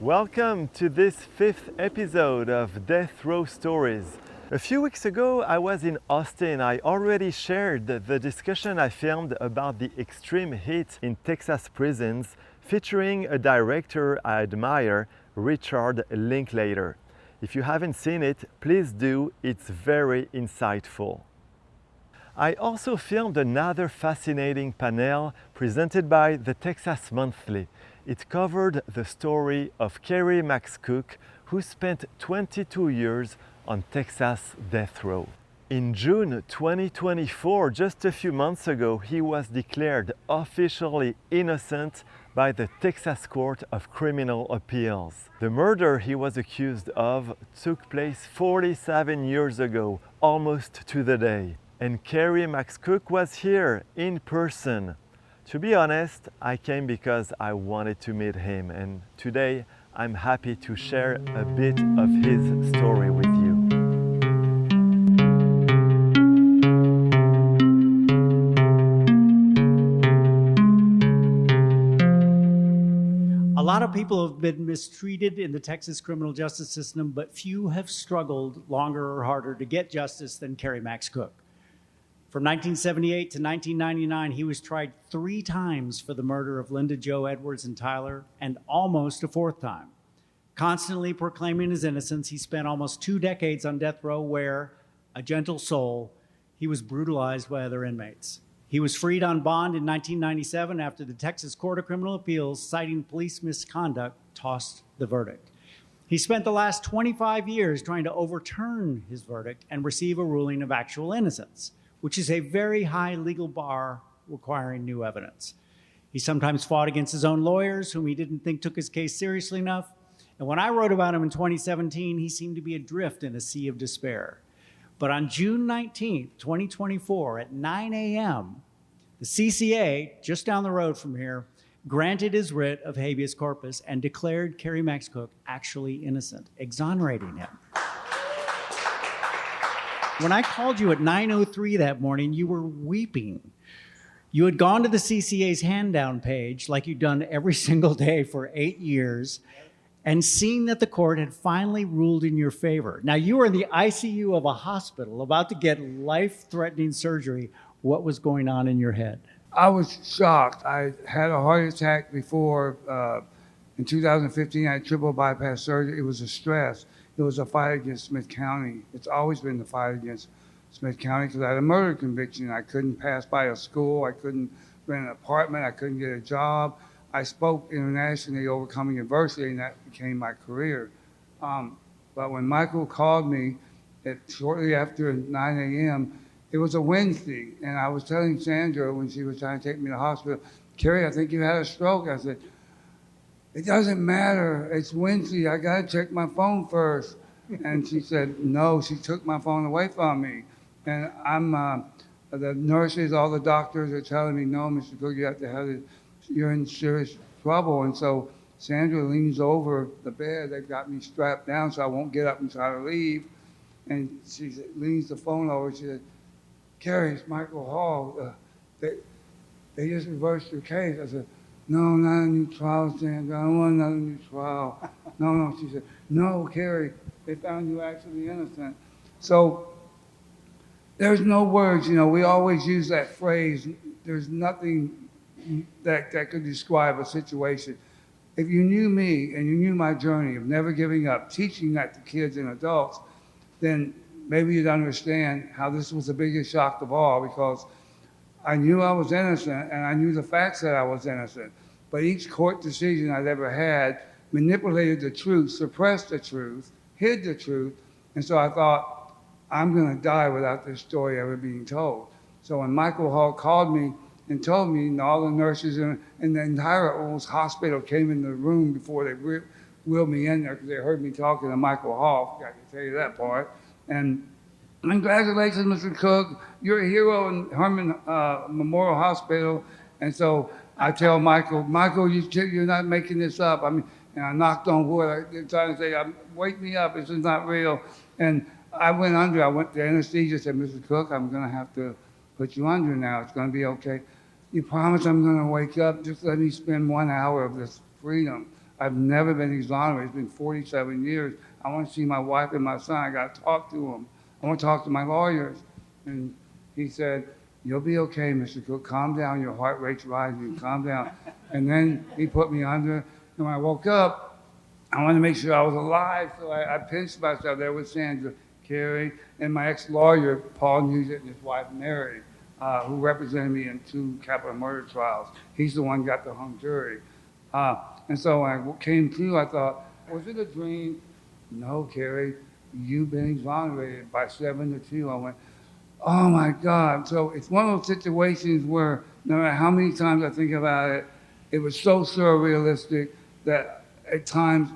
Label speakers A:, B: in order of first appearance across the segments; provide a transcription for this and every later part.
A: Welcome to this fifth episode of Death Row Stories. A few weeks ago, I was in Austin. I already shared the discussion I filmed about the extreme heat in Texas prisons, featuring a director I admire, Richard Linklater. If you haven't seen it, please do. It's very insightful. I also filmed another fascinating panel presented by the Texas Monthly. It covered the story of Kerry Max Cook, who spent 22 years on Texas death row. In June 2024, just a few months ago, he was declared officially innocent by the Texas Court of Criminal Appeals. The murder he was accused of took place 47 years ago, almost to the day. And Kerry Max Cook was here in person. To be honest, I came because I wanted to meet him, and today I'm happy to share a bit of his story with you.
B: A lot of people have been mistreated in the Texas criminal justice system, but few have struggled longer or harder to get justice than Kerry Max Cook. From 1978 to 1999, he was tried 3 times for the murder of Linda Jo Edwards and Tyler, and almost a 4th time. Constantly proclaiming his innocence, he spent almost 2 decades on death row where, a gentle soul, he was brutalized by other inmates. He was freed on bond in 1997 after the Texas Court of Criminal Appeals, citing police misconduct, tossed the verdict. He spent the last 25 years trying to overturn his verdict and receive a ruling of actual innocence, which is a very high legal bar requiring new evidence. He sometimes fought against his own lawyers, whom he didn't think took his case seriously enough. And when I wrote about him in 2017, he seemed to be adrift in a sea of despair. But on June 19th, 2024, at 9 a.m., the CCA, just down the road from here, granted his writ of habeas corpus and declared Kerry Max Cook actually innocent, exonerating him. When I called you at 9:03 that morning, you were weeping. You had gone to the CCA's hand-down page, like you'd done every single day for 8 years, and seen that the court had finally ruled in your favor. Now, you were in the ICU of a hospital, about to get life-threatening surgery. What was going on in your head?
C: I was shocked. I had a heart attack before. In 2015, I had triple bypass surgery. It was a stress. It was a fight against Smith County. It's always been the fight against Smith County because I had a murder conviction. I couldn't pass by a school. I couldn't rent an apartment. I couldn't get a job. I spoke internationally, overcoming adversity, and that became my career. But when Michael called me shortly after 9 a.m., it was a Wednesday, and I was telling Sandra when she was trying to take me to the hospital, Kerry, I think you had a stroke. I said, it doesn't matter. It's Wednesday. I got to check my phone first. And she said, no, she took my phone away from me. And the nurses, all the doctors are telling me, no, Mr. Cook, you have to have it. You're in serious trouble. And so Sandra leans over the bed. They've got me strapped down so I won't get up and try to leave. And she leans the phone over. She said, Kerry, it's Michael Hall. They just reversed your case. I said, no, not a new trial, Sandra. I don't want another new trial. No. She said, no, Kerry, they found you actually innocent. So there's no words. You know, we always use that phrase. There's nothing that could describe a situation. If you knew me and you knew my journey of never giving up, teaching that to kids and adults, then maybe you'd understand how this was the biggest shock of all, because I knew I was innocent, and I knew the facts that I was innocent. But each court decision I'd ever had manipulated the truth, suppressed the truth, hid the truth. And so I thought, I'm going to die without this story ever being told. So when Michael Hall called me and told me, and all the nurses and the entire Olds Hospital came in the room before they wheeled me in there because they heard me talking to Michael Hall, I can tell you that part. And congratulations, Mr. Cook. You're a hero in Herman Memorial Hospital. And so I tell Michael, you're not making this up. I mean, and I knocked on wood. They're trying to say, wake me up. This is not real. And I went under. I went to anesthesia. Said, Mr. Cook, I'm going to have to put you under now. It's going to be okay. You promise I'm going to wake up? Just let me spend 1 hour of this freedom. I've never been exonerated. It's been 47 years. I want to see my wife and my son. I got to talk to them. I want to talk to my lawyers. And he said, you'll be okay, Mr. Cook. Calm down. Your heart rate's rising. Calm down. And then he put me under. And when I woke up, I wanted to make sure I was alive. So I pinched myself there with Sandra, Kerry, and my ex-lawyer, Paul Nugent, and his wife, Mary, who represented me in 2 capital murder trials. He's the one who got the hung jury. And so when I came through, I thought, was it a dream? No, Kerry, you've been exonerated by 7-2. I went, oh my God. So it's one of those situations where no matter how many times I think about it, it was so surrealistic that at times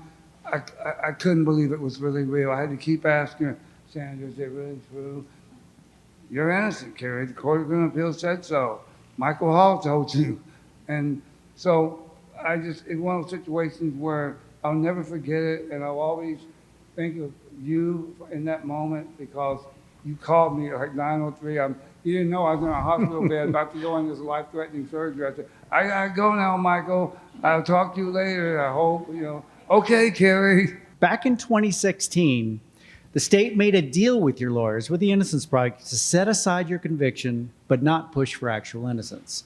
C: I couldn't believe it was really real. I had to keep asking her, Sandra, is it really true? You're innocent, Kerry. The Court of Criminal Appeals said so. Michael Hall told you. And so it's one of those situations where I'll never forget it, and I'll always think of you in that moment because you called me at like 9:03. You didn't know I was in a hospital bed about to go in this life-threatening surgery. I said, I gotta go now, Michael. I'll talk to you later. I hope, Okay, Kerry.
B: Back in 2016, the state made a deal with your lawyers, with the Innocence Project, to set aside your conviction, but not push for actual innocence.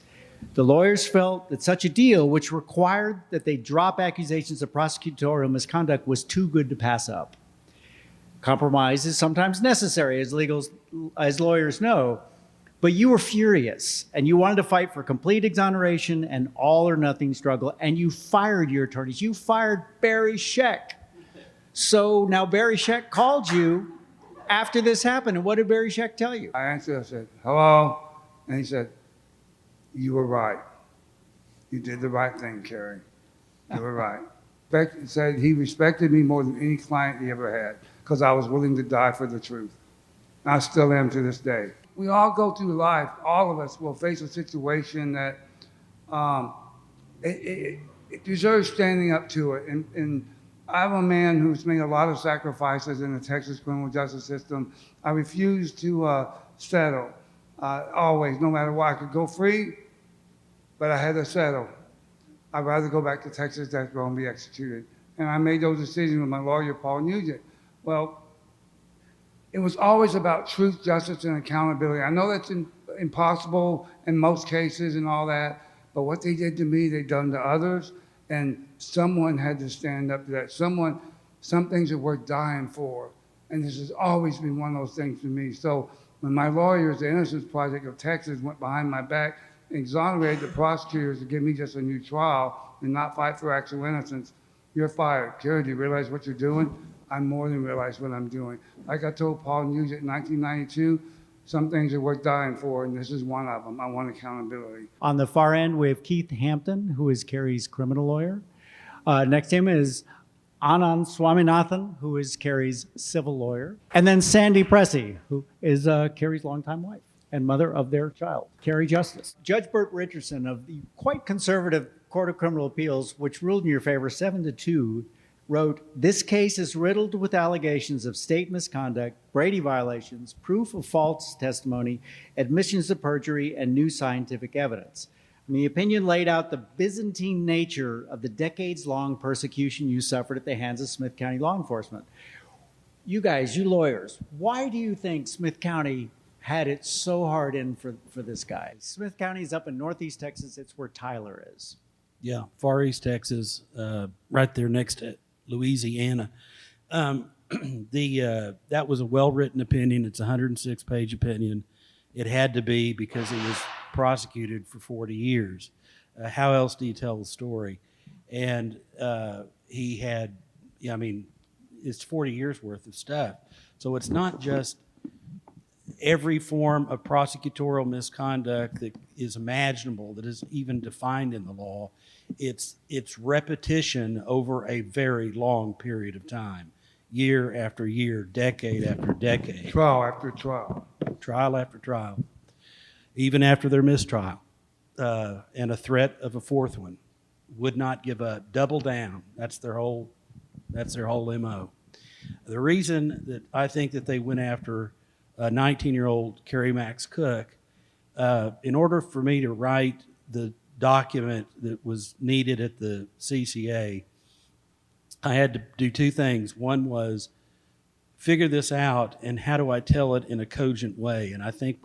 B: The lawyers felt that such a deal, which required that they drop accusations of prosecutorial misconduct, was too good to pass up. Compromise is sometimes necessary, as lawyers know, but you were furious, and you wanted to fight for complete exoneration and all or nothing struggle, and you fired your attorneys. You fired Barry Scheck. So now Barry Scheck called you after this happened, and what did Barry Scheck tell you?
C: I answered, I said, hello, and he said, you were right. You did the right thing, Kerry. You were right. He said he respected me more than any client he ever had because I was willing to die for the truth. I still am to this day. We all go through life. All of us will face a situation that it deserves standing up to it. And I'm a man who's made a lot of sacrifices in the Texas criminal justice system. I refuse to settle, always, no matter what. I could go free, but I had to settle. I'd rather go back to Texas death row and be executed. And I made those decisions with my lawyer, Paul Nugent. Well, it was always about truth, justice, and accountability. I know that's impossible in most cases and all that, but what they did to me, they done to others, and someone had to stand up to that. Some things are worth dying for, and this has always been one of those things for me. So when my lawyers, the Innocence Project of Texas, went behind my back and exonerated the prosecutors to give me just a new trial and not fight for actual innocence, you're fired. Kerry, do you realize what you're doing? I more than realize what I'm doing. Like I told Paul Nugent in 1992, some things are worth dying for, and this is one of them. I want accountability.
B: On the far end, we have Keith Hampton, who is Kerry's criminal lawyer. Next to him is Anand Swaminathan, who is Kerry's civil lawyer. And then Sandy Pressey, who is Kerry's longtime wife and mother of their child, Kerry Justice. Judge Burt Richardson of the quite conservative Court of Criminal Appeals, which ruled in your favor 7-2, wrote, "This case is riddled with allegations of state misconduct, Brady violations, proof of false testimony, admissions of perjury, and new scientific evidence." And the opinion laid out the Byzantine nature of the decades-long persecution you suffered at the hands of Smith County law enforcement. You guys, you lawyers, why do you think Smith County had it so hard in for this guy? Smith County is up in northeast Texas. It's where Tyler is.
D: Yeah, far east Texas, right there next to Louisiana. That was a well-written opinion. It's a 106-page opinion. It had to be because it was prosecuted for 40 years. How else do you tell the story? And he had, it's 40 years worth of stuff. So it's not just every form of prosecutorial misconduct that is imaginable, that is even defined in the law. It's repetition over a very long period of time, year after year, decade after decade.
C: Trial after trial.
D: Trial after trial, even after their mistrial, and a threat of a fourth one. Would not give up, double down. That's their whole MO. The reason that I think that they went after 19-year-old Kerry Max Cook, in order for me to write the document that was needed at the CCA, I had to do two things. One was figure this out, and how do I tell it in a cogent way? And I think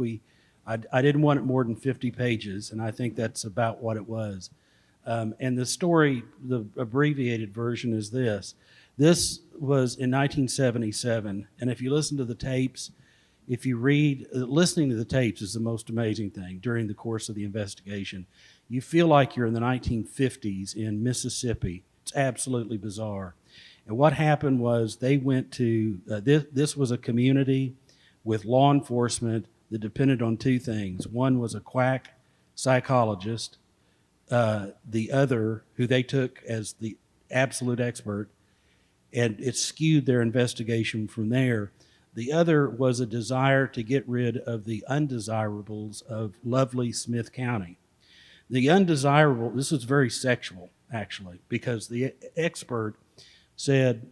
D: I didn't want it more than 50 pages, and I think that's about what it was. And the story, the abbreviated version is this. This was in 1977, and if you listen to the tapes, if you read, listening to the tapes is the most amazing thing during the course of the investigation. You feel like you're in the 1950s in Mississippi. It's absolutely bizarre. And what happened was they went to, this was a community with law enforcement that depended on two things. One was a quack psychologist, the other, who they took as the absolute expert, and it skewed their investigation from there. The other was a desire to get rid of the undesirables of lovely Smith County. The undesirable, this was very sexual, actually, because the expert said,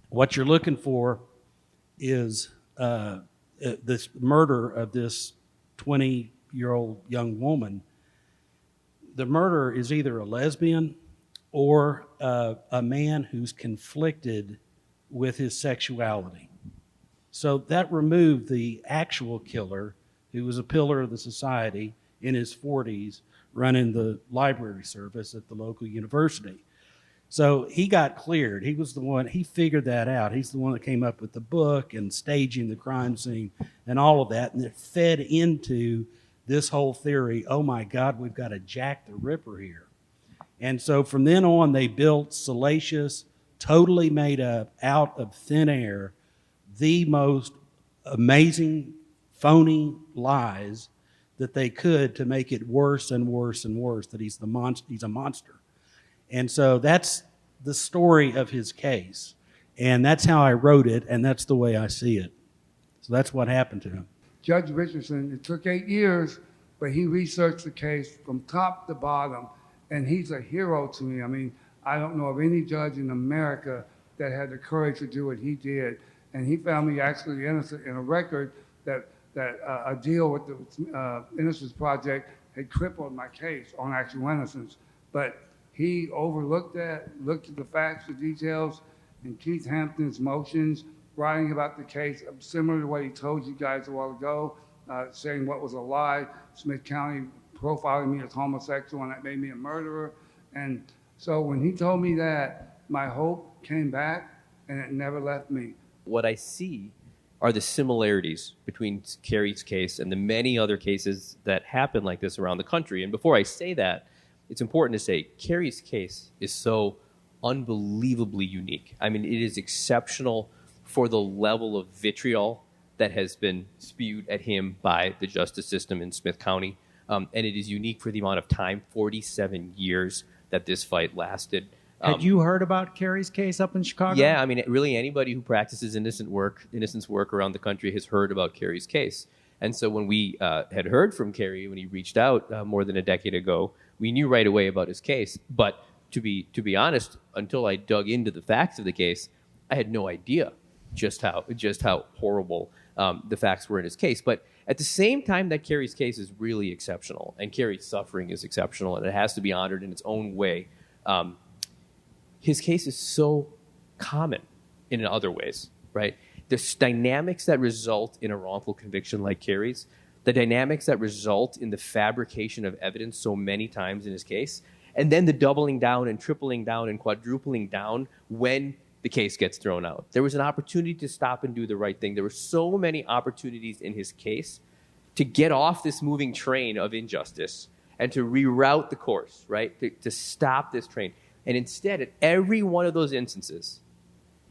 D: what you're looking for is this murder of this 20-year-old young woman. The murderer is either a lesbian or a man who's conflicted with his sexuality. So that removed the actual killer, who was a pillar of the society in his 40s, running the library service at the local university. So he got cleared. He was the one, he figured that out. He's the one that came up with the book and staging the crime scene and all of that. And it fed into this whole theory, oh my God, we've got a Jack the Ripper here. And so from then on, they built salacious, totally made up, out of thin air, the most amazing, phony lies that they could to make it worse and worse and worse, that he's a monster. And so that's the story of his case. And that's how I wrote it, and that's the way I see it. So that's what happened to him.
C: Judge Richardson, it took 8 years, but he researched the case from top to bottom, and he's a hero to me. I mean, I don't know of any judge in America that had the courage to do what he did. And he found me actually innocent in a record that a deal with the Innocence Project had crippled my case on actual innocence. But he overlooked that, looked at the facts, the details, and Keith Hampton's motions, writing about the case, similar to what he told you guys a while ago, saying what was a lie, Smith County profiling me as homosexual, and that made me a murderer. And so when he told me that, my hope came back, and it never left me.
E: What I see are the similarities between Kerry's case and the many other cases that happen like this around the country. And before I say that, it's important to say Kerry's case is so unbelievably unique. I mean, it is exceptional for the level of vitriol that has been spewed at him by the justice system in Smith County. And it is unique for the amount of time, 47 years, that this fight lasted.
B: Had you heard about Kerry's case up in Chicago?
E: Yeah, I mean, really anybody who practices innocence work around the country has heard about Kerry's case. And so when we had heard from Kerry, when he reached out more than a decade ago, we knew right away about his case. But to be honest, until I dug into the facts of the case, I had no idea just how horrible the facts were in his case. But at the same time that Kerry's case is really exceptional, and Kerry's suffering is exceptional, and it has to be honored in its own way, his case is so common in other ways, right? There's dynamics that result in a wrongful conviction like Kerry's, the dynamics that result in the fabrication of evidence so many times in his case, and then the doubling down and tripling down and quadrupling down when the case gets thrown out. There was an opportunity to stop and do the right thing. There were so many opportunities in his case to get off this moving train of injustice and to reroute the course, right? To stop this train. And instead, at every one of those instances,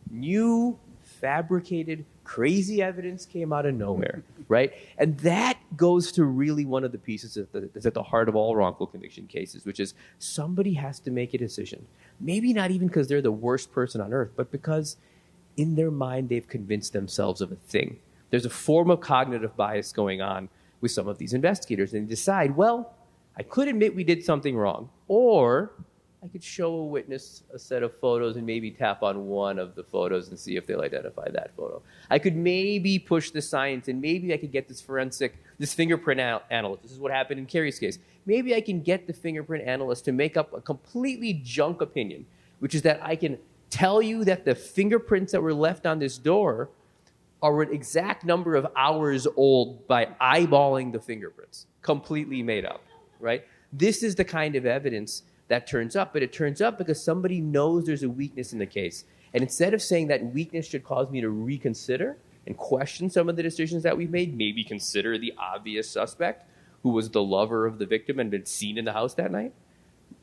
E: new, fabricated, crazy evidence came out of nowhere, right? And that goes to really one of the pieces that's at the heart of all wrongful conviction cases, which is somebody has to make a decision. Maybe not even because they're the worst person on earth, but because in their mind they've convinced themselves of a thing. There's a form of cognitive bias going on with some of these investigators, and they decide, well, I could admit we did something wrong, or I could show a witness a set of photos and maybe tap on one of the photos and see if they'll identify that photo. I could maybe push the science, and maybe I could get this fingerprint analyst. This is what happened in Kerry's case. Maybe I can get the fingerprint analyst to make up a completely junk opinion, which is that I can tell you that the fingerprints that were left on this door are an exact number of hours old by eyeballing the fingerprints, completely made up, right? This is the kind of evidence that turns up, but it turns up because somebody knows there's a weakness in the case. And instead of saying that weakness should cause me to reconsider and question some of the decisions that we've made, maybe consider the obvious suspect who was the lover of the victim and been seen in the house that night,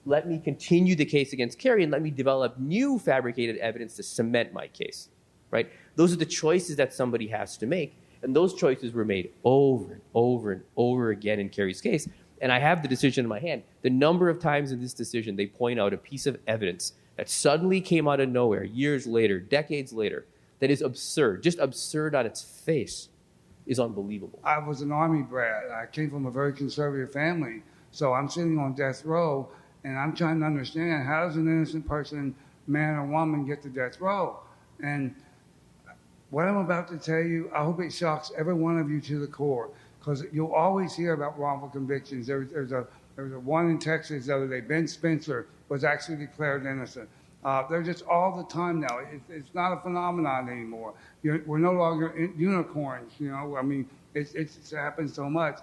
E: let me continue the case against Kerry and let me develop new fabricated evidence to cement my case, right? Those are the choices that somebody has to make. And those choices were made over and over and over again in Kerry's case. And I have the decision in my hand. The number of times in this decision they point out a piece of evidence that suddenly came out of nowhere, years later, decades later, that is absurd, just absurd on its face, is unbelievable.
C: I was an Army brat. I came from a very conservative family. So I'm sitting on death row, and I'm trying to understand, how does an innocent person, man or woman, get to death row? And what I'm about to tell you, I hope it shocks every one of you to the core, because you'll always hear about wrongful convictions. There was a one in Texas the other day. Ben Spencer was actually declared innocent. They're just all the time now. It's not a phenomenon anymore. We're no longer unicorns, you know. I mean, it's happened so much.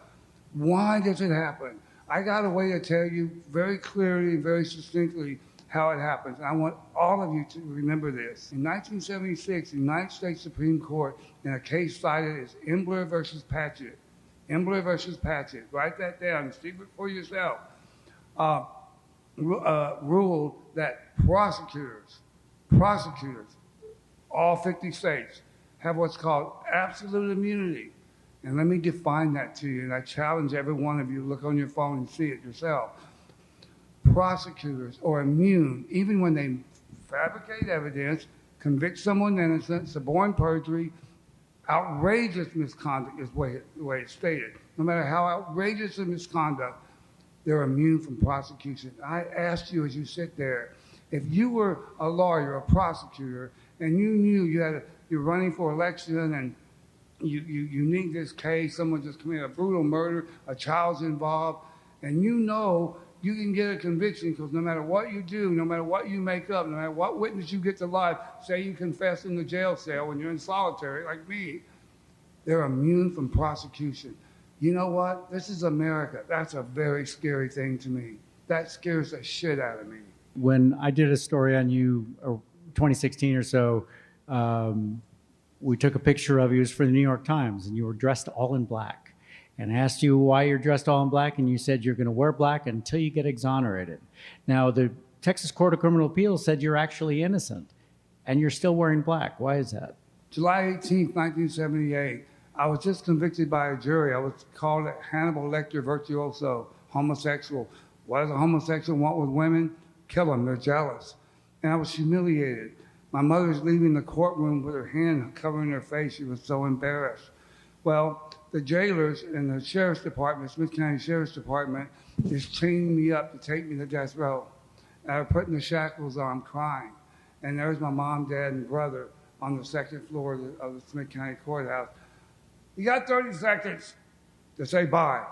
C: Why does it happen? I got a way to tell you very clearly, very succinctly how it happens. And I want all of you to remember this. In 1976, the United States Supreme Court, in a case cited as Embler versus Patchett, write that down, see it for yourself, ruled that prosecutors, all 50 states, have what's called absolute immunity. And let me define that to you, and I challenge every one of you to look on your phone and see it yourself. Prosecutors are immune even when they fabricate evidence, convict someone innocent, suborn perjury. Outrageous misconduct is the way it's stated. No matter how outrageous the misconduct, they're immune from prosecution. I asked you as you sit there, if you were a lawyer, a prosecutor, and you knew you're running for election and you need this case, someone just committed a brutal murder, a child's involved, and you know you can get a conviction because no matter what you do, no matter what you make up, no matter what witness you get to life, say you confess in the jail cell when you're in solitary, like me, they're immune from prosecution. You know what? This is America. That's a very scary thing to me. That scares the shit out of me.
B: When I did a story on you, 2016 or so, we took a picture of you. It was for the New York Times, and you were dressed all in black. And I asked you why you're dressed all in black, and you said you're going to wear black until you get exonerated. Now, the Texas Court of Criminal Appeals said you're actually innocent, and you're still wearing black. Why is that?
C: July 18th, 1978, I was just convicted by a jury. I was called a Hannibal Lecter virtuoso, homosexual. What does a homosexual want with women? Kill them, they're jealous. And I was humiliated. My mother's leaving the courtroom with her hand covering her face. She was so embarrassed. Well, the jailers in the sheriff's department, Smith County Sheriff's Department, is chaining me up to take me to death row. And I'm putting the shackles on, crying. And there's my mom, dad, and brother on the second floor of the Smith County Courthouse. You got 30 seconds to say bye.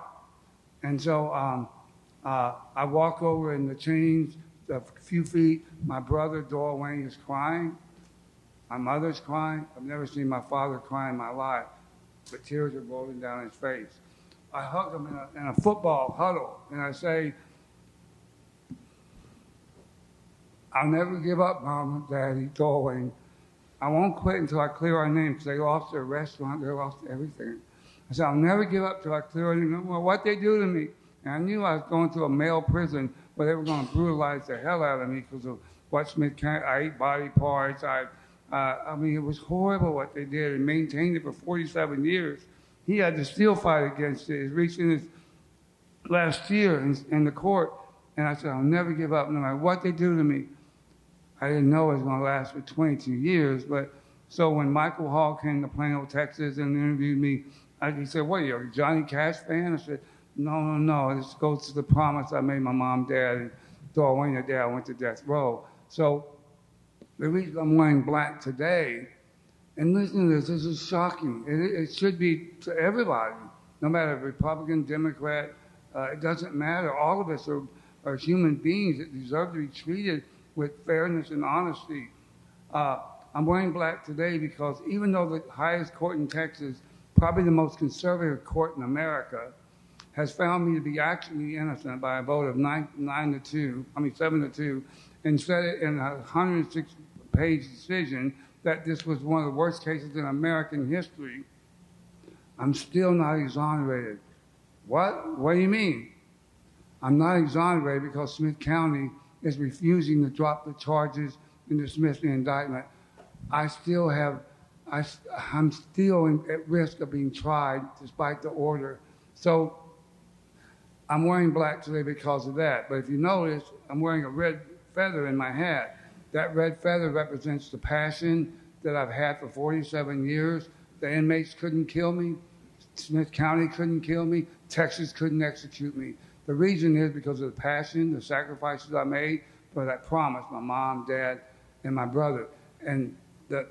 C: And so I walk over in the chains a few feet. My brother, Doyle Wayne, is crying. My mother's crying. I've never seen my father cry in my life, but tears are rolling down his face. I hug him in a football huddle, and I say, I'll never give up, Mom, Daddy, Doyle Wayne. I won't quit until I clear our name, because they lost their restaurant, they lost everything. I said, I'll never give up till I clear our name, no matter what they do to me. And I knew I was going to a male prison where they were going to brutalize the hell out of me because of what Smith County, I ate body parts. I mean, it was horrible what they did, and maintained it for 47 years. He had to still fight against it. He's reaching his last year in the court. And I said, I'll never give up no matter what they do to me. I didn't know it was going to last for 22 years. But so when Michael Hall came to Plano, Texas, and interviewed me, he said, what, you're a Johnny Cash fan? I said, no. This goes to the promise I made my mom, dad, and Doyle Wayne, dad. I went to death row. So the reason I'm wearing black today, and listen to this is shocking. It should be to everybody, no matter Republican, Democrat, it doesn't matter. All of us are human beings that deserve to be treated with fairness and honesty. I'm wearing black today because even though the highest court in Texas, probably the most conservative court in America, has found me to be actually innocent by a vote of 7 to 2, and said it in a 106-page decision that this was one of the worst cases in American history, I'm still not exonerated. What? What do you mean? I'm not exonerated because Smith County is refusing to drop the charges and dismiss the indictment. I'm still at risk of being tried despite the order. So I'm wearing black today because of that. But if you notice, I'm wearing a red feather in my hat. That red feather represents the passion that I've had for 47 years. The inmates couldn't kill me. Smith County couldn't kill me. Texas couldn't execute me. The reason is because of the passion, the sacrifices I made for that promise, my mom, dad, and my brother. And the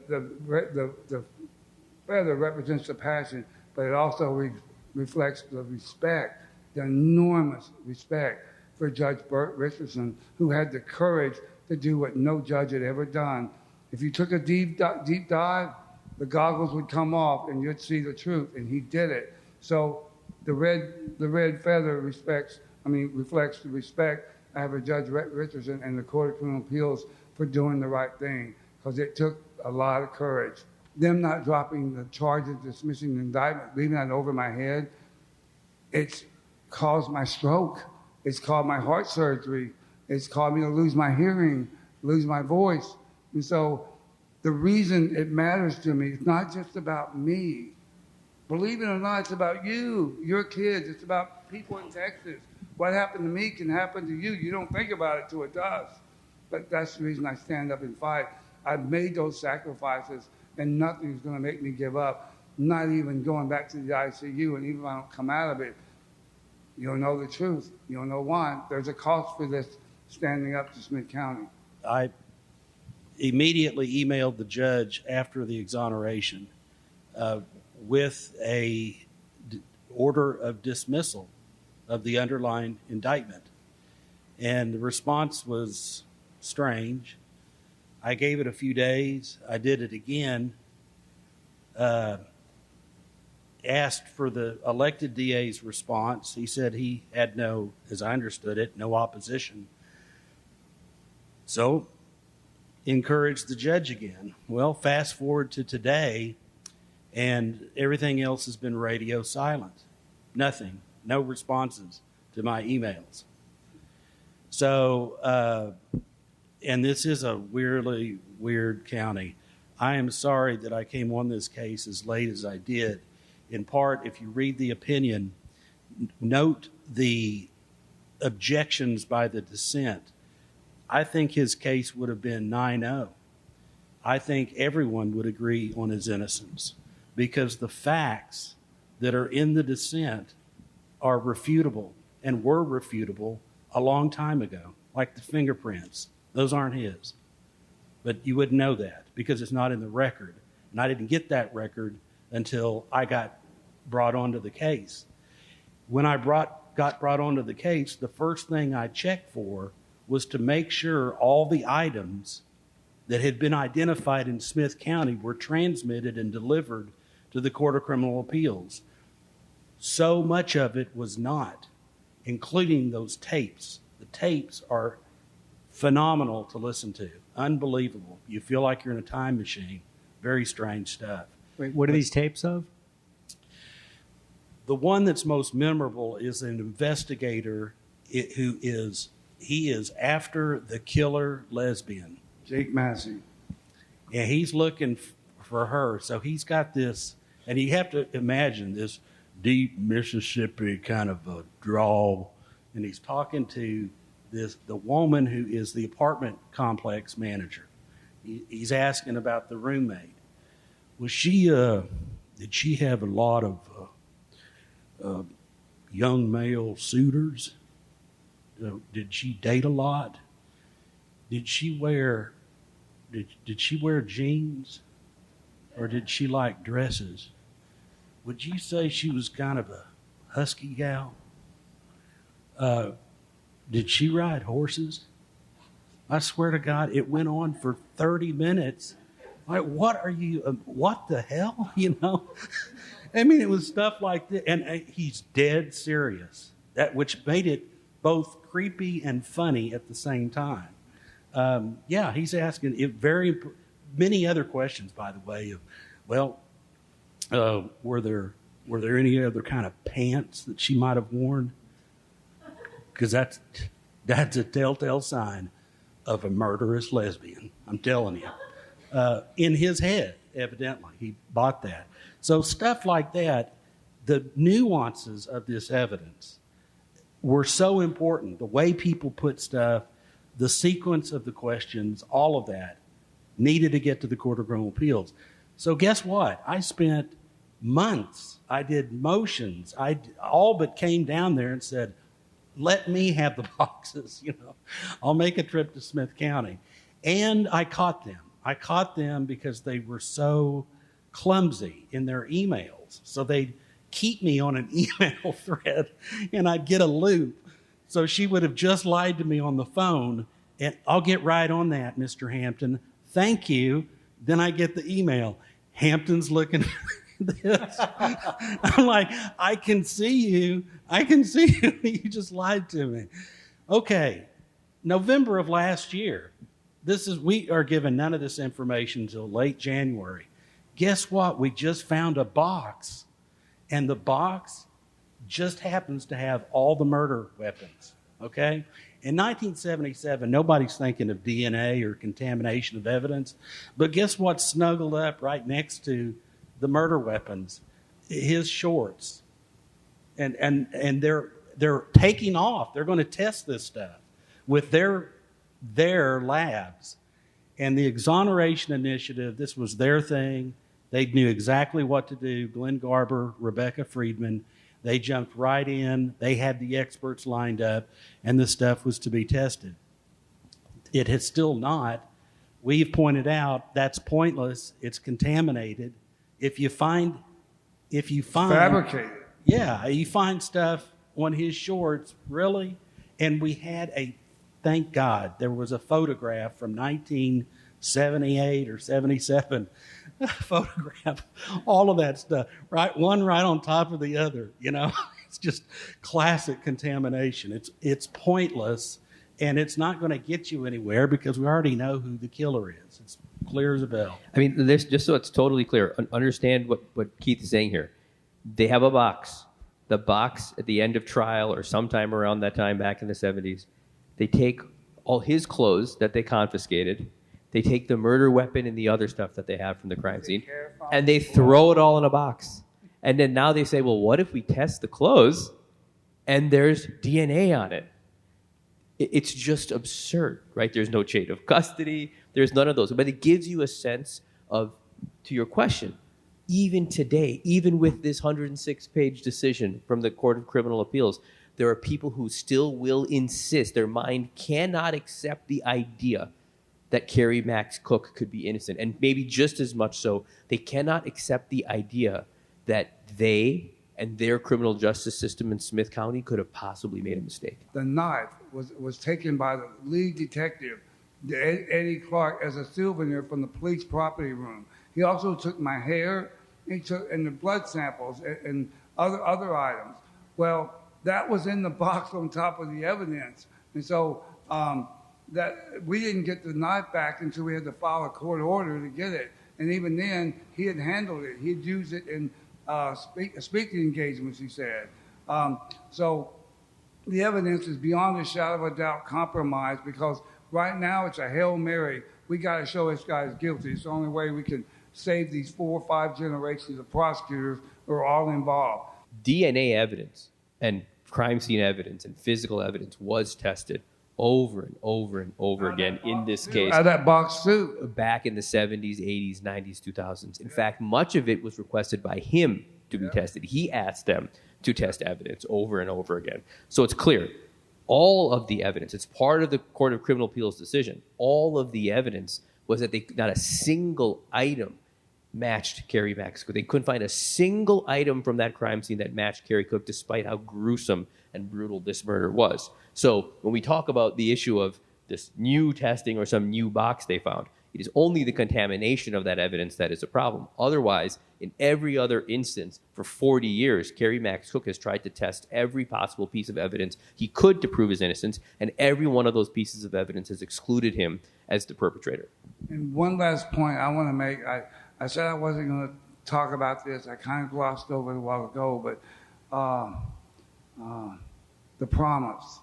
C: feather represents the passion, but it also reflects the respect, the enormous respect for Judge Burt Richardson, who had the courage to do what no judge had ever done. If you took a deep dive, the goggles would come off and you'd see the truth, and he did it. So the red feather reflects the respect I have for Judge Richardson and the Court of Criminal Appeals for doing the right thing, because it took a lot of courage. Them not dropping the charges, dismissing the indictment, leaving that over my head, it's caused my stroke. It's caused my heart surgery. It's caused me to lose my hearing, lose my voice. And so the reason it matters to me is not just about me. Believe it or not, it's about you, your kids. It's about people in Texas. What happened to me can happen to you. You don't think about it till it does. But that's the reason I stand up and fight. I've made those sacrifices, and nothing's going to make me give up, not even going back to the ICU. And even if I don't come out of it, you'll know the truth. You'll know why. There's a cost for this standing up to Smith County.
D: I immediately emailed the judge after the exoneration with a order of dismissal of the underlying indictment. And the response was strange. I gave it a few days. I did it again. Asked for the elected DA's response. He said he had no, as I understood it, no opposition. So, encouraged the judge again. Well, fast forward to today, and everything else has been radio silent. Nothing. No responses to my emails. So, and this is a weirdly weird county. I am sorry that I came on this case as late as I did. In part, if you read the opinion, note the objections by the dissent. I think his case would have been 9-0. I think everyone would agree on his innocence, because the facts that are in the dissent are refutable and were refutable a long time ago, like the fingerprints. Those aren't his. But you wouldn't know that because it's not in the record. And I didn't get that record until I got brought onto the case. When I got brought onto the case, the first thing I checked for was to make sure all the items that had been identified in Smith County were transmitted and delivered to the Court of Criminal Appeals. So much of it was not, including those tapes. The tapes are phenomenal to listen to. Unbelievable. You feel like you're in a time machine. Very strange stuff.
B: Wait, what are these tapes of?
D: The one that's most memorable is an investigator who is after the killer lesbian.
C: Jake Massey.
D: And he's looking for her. So he's got this, and you have to imagine this deep Mississippi kind of a drawl. And he's talking to the woman who is the apartment complex manager. He's asking about the roommate. Was she, did she have a lot of young male suitors? Did she date a lot? Did she wear jeans? Or did she like dresses? Would you say she was kind of a husky gal? Did she ride horses? I swear to God, it went on for 30 minutes. Like, what the hell, you know? I mean, it was stuff like this. And he's dead serious, which made it both creepy and funny at the same time. Yeah, he's asking many other questions, by the way, of, well, were there any other kind of pants that she might have worn? Because that's a telltale sign of a murderous lesbian. I'm telling you. In his head, evidently, he bought that. So stuff like that, the nuances of this evidence were so important. The way people put stuff, the sequence of the questions, all of that needed to get to the Court of Criminal Appeals. So guess what? I spent months. I did motions. I all but came down there and said, let me have the boxes. You know, I'll make a trip to Smith County. And I caught them. I caught them because they were so clumsy in their emails. So they'd keep me on an email thread and I'd get a loop. So she would have just lied to me on the phone, and I'll get right on that, Mr. Hampton. Thank you. Then I get the email. Hampton's looking for this. I'm like, I can see you. You just lied to me. Okay. November of last year. We are given none of this information until late January. Guess what? We just found a box, and the box just happens to have all the murder weapons, okay? In 1977, nobody's thinking of DNA or contamination of evidence, but guess what's snuggled up right next to the murder weapons? His shorts. And they're taking off. They're going to test this stuff with their labs. And the exoneration initiative, this was their thing. They knew exactly what to do. Glenn Garber, Rebecca Friedman, they jumped right in. They had the experts lined up, and the stuff was to be tested. It has still not. We've pointed out that's pointless. It's contaminated. If you find
C: Fabricated.
D: Yeah, you find stuff on his shorts, really? And we had thank God, there was a photograph from 1978 or 77, photograph, all of that stuff, right? One right on top of the other, you know? It's just classic contamination. It's pointless, and it's not going to get you anywhere because we already know who the killer is. It's clear as a bell.
E: I mean, just so it's totally clear, understand what Keith is saying here. They have a box. The box at the end of trial or sometime around that time back in the 70s, they take all his clothes that they confiscated, they take the murder weapon and the other stuff that they have from the crime scene, and they throw it all in a box. And then now they say, well, what if we test the clothes and there's DNA on it? It's just absurd, right? There's no chain of custody. There's none of those. But it gives you a sense of, to your question, even today, even with this 106-page decision from the Court of Criminal Appeals, there are people who still will insist, their mind cannot accept the idea that Kerry Max Cook could be innocent. And maybe just as much so, they cannot accept the idea that they and their criminal justice system in Smith County could have possibly made a mistake.
C: The knife was taken by the lead detective, Eddie Clark, as a souvenir from the police property room. He also took my hair, and the blood samples and other items. Well, that was in the box on top of the evidence. And so that we didn't get the knife back until we had to file a court order to get it. And even then, he had handled it. He'd used it in speaking engagements, he said. So the evidence is beyond a shadow of a doubt compromised, because right now it's a Hail Mary. We got to show this guy's guilty. It's the only way we can save these 4 or 5 generations of prosecutors who are all involved.
E: DNA evidence and crime scene evidence and physical evidence was tested over and over and over again in this case.
C: Out of that box too.
E: Back in the 70s, 80s, 90s, 2000s. In fact, much of it was requested by him to be tested. He asked them to test evidence over and over again. So it's clear. All of the evidence, it's part of the Court of Criminal Appeals decision, all of the evidence was that not a single item matched Kerry Max Cook. They couldn't find a single item from that crime scene that matched Kerry Cook, despite how gruesome and brutal this murder was. So when we talk about the issue of this new testing or some new box they found. It is only the contamination of that evidence that is a problem. Otherwise, in every other instance, for 40 years, Kerry Max Cook has tried to test every possible piece of evidence he could to prove his innocence, and every one of those pieces of evidence has excluded him as the perpetrator.
C: And one last point I want to make. I said I wasn't going to talk about this. I kind of glossed over it a while ago, but the promise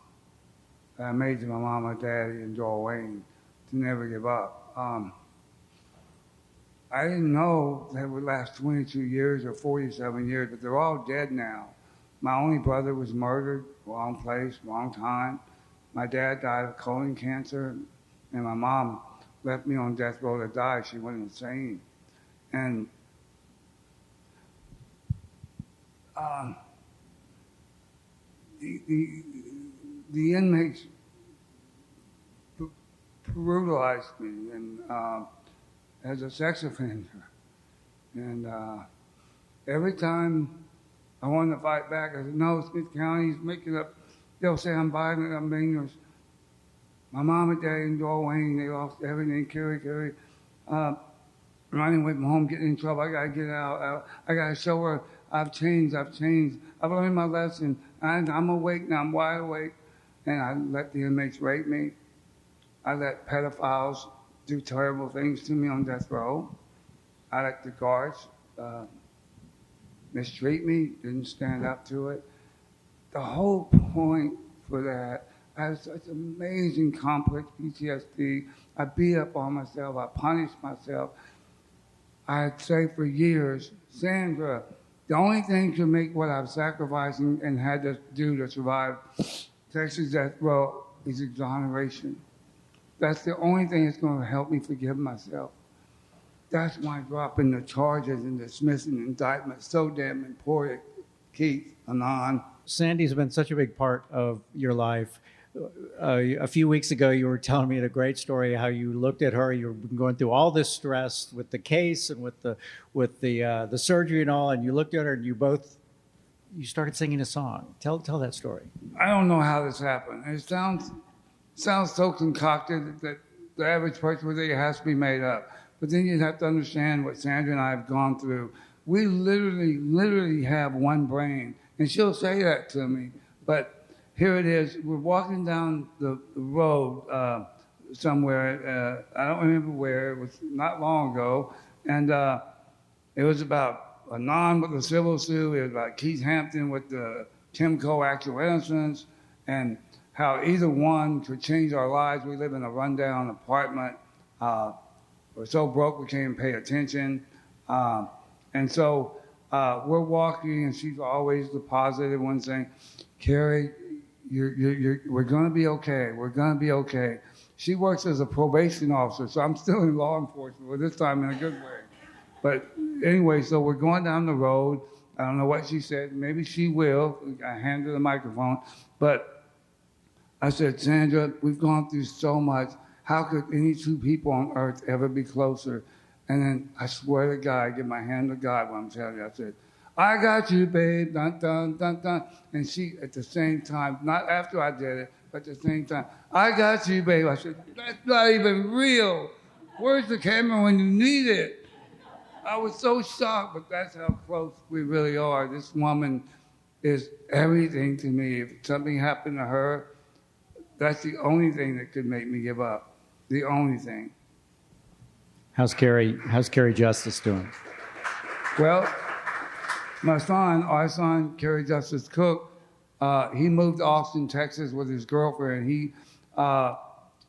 C: that I made to my mama, daddy, and Joel Wayne to never give up. I didn't know that it would last 22 years or 47 years, but they're all dead now. My only brother was murdered, wrong place, wrong time. My dad died of colon cancer, and my mom left me on death row to die. She went insane. And the inmates brutalized me and as a sex offender. And every time I wanted to fight back, I said, no, Smith County's making up. They'll say I'm violent, I'm dangerous. My mom and dad and Joel Wayne, they lost everything. Kerry, running away from home, getting in trouble. I got to get out. I got to show her I've changed. I've learned my lesson. I'm awake now. I'm wide awake. And I let the inmates rape me. I let pedophiles do terrible things to me on death row. I let the guards mistreat me, didn't stand up to it. The whole point for that, I had such amazing complex PTSD. I beat up on myself. I punished myself. I'd say for years, Sandra, the only thing to make what I've sacrificed and had to do to survive Texas death row is exoneration. That's the only thing that's going to help me forgive myself. That's why dropping the charges and dismissing indictments so damn important. Keith, Anon.
B: Sandy's been such a big part of your life. A few weeks ago, you were telling me a great story how you looked at her. You were going through all this stress with the case and with the surgery and all, and you looked at her and you started singing a song. Tell that story.
C: I don't know how this happened. It sounds so concocted that the average person would think it has to be made up. But then you have to understand what Sandra and I have gone through. We literally have one brain, and she'll say that to me. But here it is. We're walking down the road somewhere. I don't remember where. It was not long ago. And it was about Anon with the civil suit. It was about Keith Hampton with the Timco actual innocence, and how either one could change our lives. We live in a rundown apartment. We're so broke we can't even pay attention. And so we're walking, and she's always the positive one saying, Kerry, we're going to be okay. We're going to be okay. She works as a probation officer, so I'm still in law enforcement, but this time in a good way. But anyway, so we're going down the road. I don't know what she said. Maybe she will. I handed her the microphone. But I said, Sandra, we've gone through so much. How could any two people on earth ever be closer? And then I swear to God, I give my hand to God when I'm telling you. I said, I got you, babe, dun, dun, dun, dun. And she, at the same time, not after I did it, but at the same time, I got you, babe. I said, that's not even real. Where's the camera when you need it? I was so shocked, but that's how close we really are. This woman is everything to me. If something happened to her, that's the only thing that could make me give up. The only thing.
B: How's Kerry Justice doing?
C: Well, our son, Kerry Justice Cook, he moved to Austin, Texas with his girlfriend. He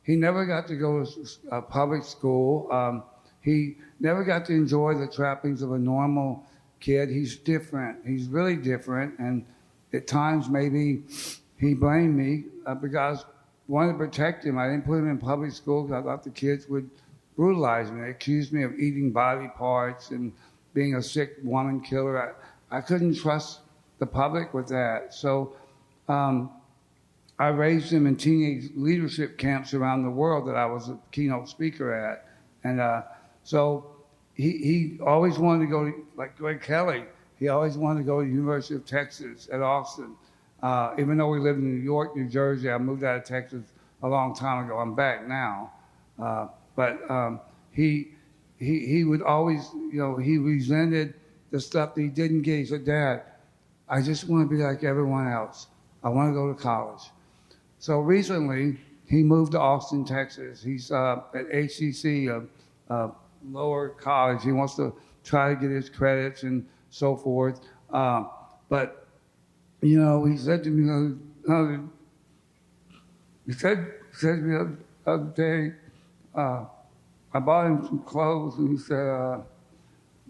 C: never got to go to public school. He never got to enjoy the trappings of a normal kid. He's different. He's really different. And at times, maybe he blamed me because I wanted to protect him. I didn't put him in public school because I thought the kids would brutalize me. They accused me of eating body parts and being a sick woman killer. I couldn't trust the public with that. So I raised him in teenage leadership camps around the world that I was a keynote speaker at. And so he always wanted to go to, like Greg Kelly, he always wanted to go to the University of Texas at Austin. Even though we lived in New York, New Jersey, I moved out of Texas a long time ago. I'm back now. But he would always, he resented the stuff that he didn't get. He said, Dad, I just want to be like everyone else. I want to go to college. So recently, he moved to Austin, Texas. He's at HCC, a lower college. He wants to try to get his credits and so forth. But, he said to me to me the other day, I bought him some clothes, and he said,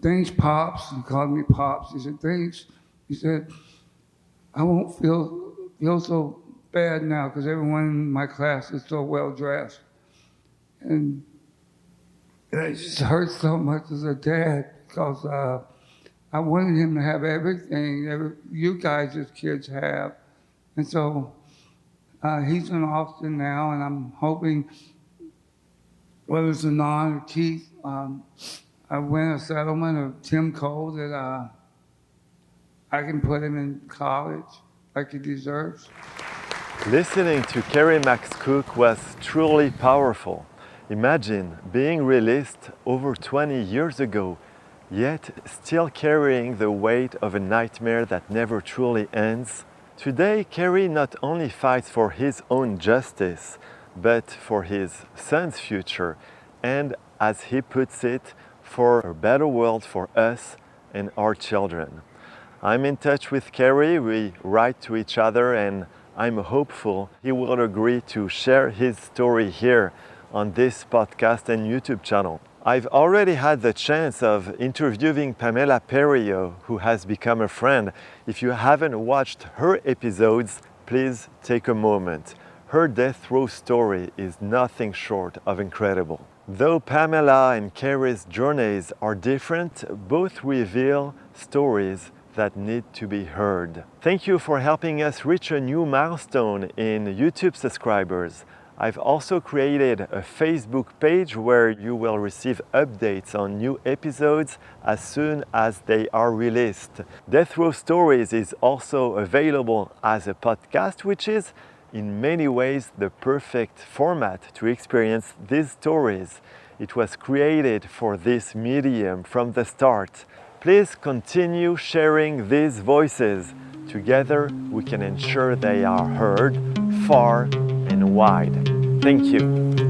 C: thanks, Pops. He called me Pops. He said, thanks. He said, I won't feel so bad now because everyone in my class is so well dressed. And it just hurts so much as a dad because I wanted him to have everything you guys as kids have. And so he's in Austin now, and I'm hoping, whether it's Anon or Keith, I win a settlement of Tim Cole that I can put him in college like he deserves.
A: Listening to Kerry Max Cook was truly powerful. Imagine being released over 20 years ago, yet still carrying the weight of a nightmare that never truly ends. Today, Kerry not only fights for his own justice, but for his son's future, and as he puts it, for a better world for us and our children. I'm in touch with Kerry, we write to each other, and I'm hopeful he will agree to share his story here on this podcast and YouTube channel. I've already had the chance of interviewing Pamela Perio, who has become a friend. If you haven't watched her episodes, please take a moment. Her death row story is nothing short of incredible. Though Pamela and Kerry's journeys are different, both reveal stories that need to be heard. Thank you for helping us reach a new milestone in YouTube subscribers. I've also created a Facebook page where you will receive updates on new episodes as soon as they are released. Death Row Stories is also available as a podcast, which is in many ways the perfect format to experience these stories. It was created for this medium from the start. Please continue sharing these voices. Together, we can ensure they are heard far and wide. Thank you.